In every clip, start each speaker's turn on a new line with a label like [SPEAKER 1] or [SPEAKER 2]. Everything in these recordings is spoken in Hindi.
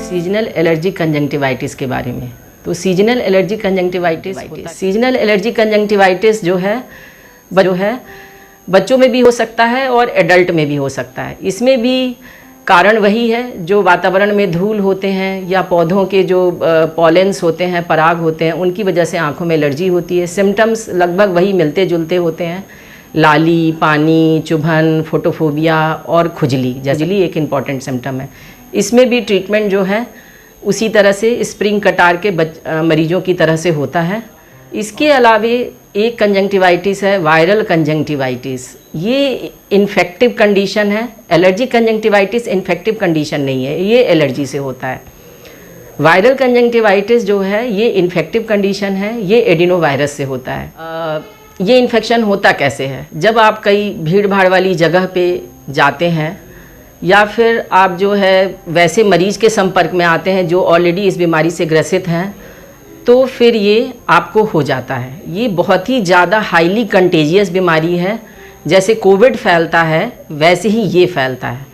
[SPEAKER 1] सीजनल एलर्जी कंजंक्टिवाइटिस के बारे में। तो सीजनल एलर्जी कंजंक्टिवाइटिस जो है बच्चों में भी हो सकता है और एडल्ट में भी हो सकता है। इसमें भी कारण वही है, जो वातावरण में धूल होते हैं या पौधों के जो पॉलेंस होते हैं, पराग होते हैं, उनकी वजह से आँखों में एलर्जी होती है। सिम्टम्स लगभग वही मिलते जुलते होते हैं, लाली, पानी, चुभन, फोटोफोबिया और खुजली। खुजली एक इम्पॉर्टेंट सिम्टम है। इसमें भी ट्रीटमेंट जो है उसी तरह से स्प्रिंग कटार के मरीजों की तरह से होता है। इसके अलावे एक कंजंक्टिवाइटिस है वायरल कंजंक्टिवाइटिस। ये इन्फेक्टिव कंडीशन है। एलर्जी कंजंक्टिवाइटिस इन्फेक्टिव कंडीशन नहीं है, ये एलर्जी से होता है। वायरल कंजंक्टिवाइटिस जो है ये इन्फेक्टिव कंडीशन है, ये एडिनोवायरस से होता है। ये इन्फेक्शन होता कैसे है? जब आप कई भीड़ भाड़ वाली जगह पे जाते हैं या फिर आप जो है वैसे मरीज़ के संपर्क में आते हैं जो ऑलरेडी इस बीमारी से ग्रसित हैं, तो फिर ये आपको हो जाता है। ये बहुत ही ज़्यादा हाईली कंटेजियस बीमारी है। जैसे कोविड फैलता है वैसे ही ये फैलता है।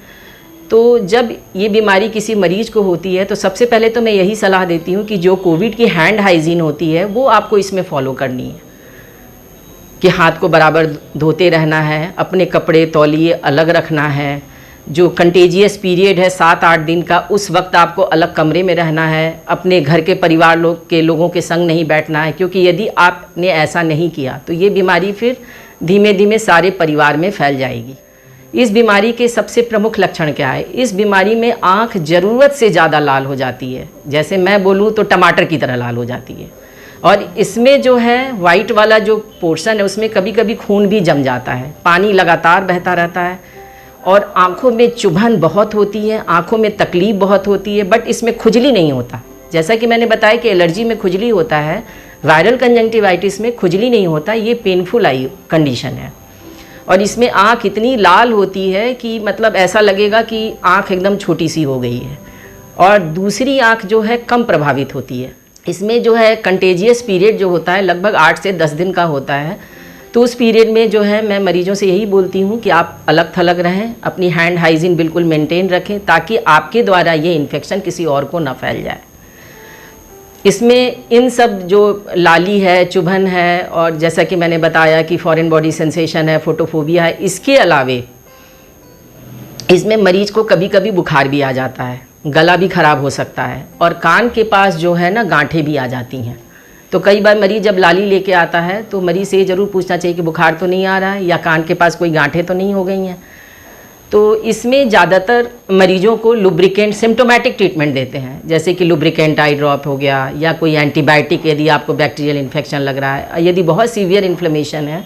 [SPEAKER 1] तो जब ये बीमारी किसी मरीज़ को होती है तो सबसे पहले तो मैं यही सलाह देती हूँ कि जो कोविड की हैंड हाइजीन होती है वो आपको इसमें फॉलो करनी है, कि हाथ को बराबर धोते रहना है, अपने कपड़े तौलिए अलग रखना है। जो कंटेजियस पीरियड है 7-8 दिन का, उस वक्त आपको अलग कमरे में रहना है, अपने घर के परिवार लोगों के संग नहीं बैठना है, क्योंकि यदि आपने ऐसा नहीं किया तो ये बीमारी फिर धीमे धीमे सारे परिवार में फैल जाएगी। इस बीमारी के सबसे प्रमुख लक्षण क्या है? इस बीमारी में आँख ज़रूरत से ज़्यादा लाल हो जाती है। जैसे मैं बोलूँ तो टमाटर की तरह लाल हो जाती है। और इसमें जो है वाइट वाला जो पोर्शन है उसमें कभी कभी खून भी जम जाता है, पानी लगातार बहता रहता है और आँखों में चुभन बहुत होती है, आँखों में तकलीफ़ बहुत होती है, बट इसमें खुजली नहीं होता। जैसा कि मैंने बताया कि एलर्जी में खुजली होता है, वायरल कंजंक्टिवाइटिस में खुजली नहीं होता। ये पेनफुल आई कंडीशन है और इसमें आँख इतनी लाल होती है कि मतलब ऐसा लगेगा कि आँख एकदम छोटी सी हो गई है और दूसरी आँख जो है कम प्रभावित होती है। इसमें जो है कंटेजियस पीरियड जो होता है लगभग 8 से 10 दिन का होता है। तो उस पीरियड में जो है मैं मरीजों से यही बोलती हूँ कि आप अलग थलग रहें, अपनी हैंड हाइजीन बिल्कुल मेंटेन रखें, ताकि आपके द्वारा ये इन्फेक्शन किसी और को ना फैल जाए। इसमें इन सब जो लाली है, चुभन है और जैसा कि मैंने बताया कि फॉरेन बॉडी सेंसेशन है, फोटोफोबिया है, इसके अलावे इसमें मरीज को कभी कभी बुखार भी आ जाता है, गला भी ख़राब हो सकता है और कान के पास जो है ना गांठें भी आ जाती हैं। तो कई बार मरीज़ जब लाली लेके आता है तो मरीज़ से ये ज़रूर पूछना चाहिए कि बुखार तो नहीं आ रहा है या कान के पास कोई गांठें तो नहीं हो गई हैं। तो इसमें ज़्यादातर मरीजों को लुब्रिकेंट सिम्टोमेटिक ट्रीटमेंट देते हैं, जैसे कि लुब्रिकेंट आई ड्रॉप हो गया या कोई एंटीबायोटिक यदि आपको बैक्टीरियल इन्फेक्शन लग रहा है। यदि बहुत सीवियर इन्फ्लेमेशन है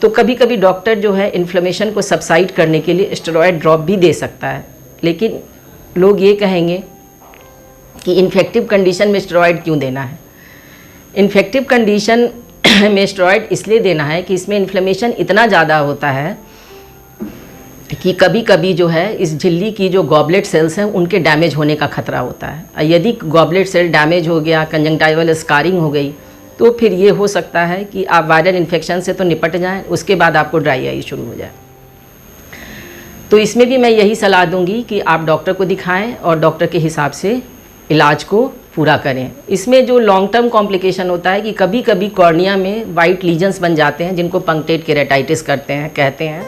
[SPEAKER 1] तो कभी कभी डॉक्टर जो है इन्फ्लेमेशन को सबसाइड करने के लिए स्टेरॉयड ड्रॉप भी दे सकता है। लेकिन लोग ये कहेंगे कि इन्फेक्टिव कंडीशन में स्टेरॉयड क्यों देना है? इन्फेक्टिव कंडीशन में स्टेरॉयड इसलिए देना है कि इसमें इन्फ्लेमेशन इतना ज़्यादा होता है कि कभी कभी जो है इस झिल्ली की जो गॉबलेट सेल्स हैं उनके डैमेज होने का खतरा होता है। यदि गॉबलेट सेल डैमेज हो गया, कंजंक्टिवल स्कारिंग हो गई, तो फिर ये हो सकता है कि आप वायरल इन्फेक्शन से तो निपट जाएं, उसके बाद आपको ड्राई आई शुरू हो जाए। तो इसमें भी मैं यही सलाह दूंगी कि आप डॉक्टर को दिखाएं और डॉक्टर के हिसाब से इलाज को पूरा करें। इसमें जो लॉन्ग टर्म कॉम्प्लिकेशन होता है कि कभी कभी कॉर्निया में वाइट लीजन्स बन जाते हैं, जिनको पंक्टेड केराटाइटिस कहते हैं।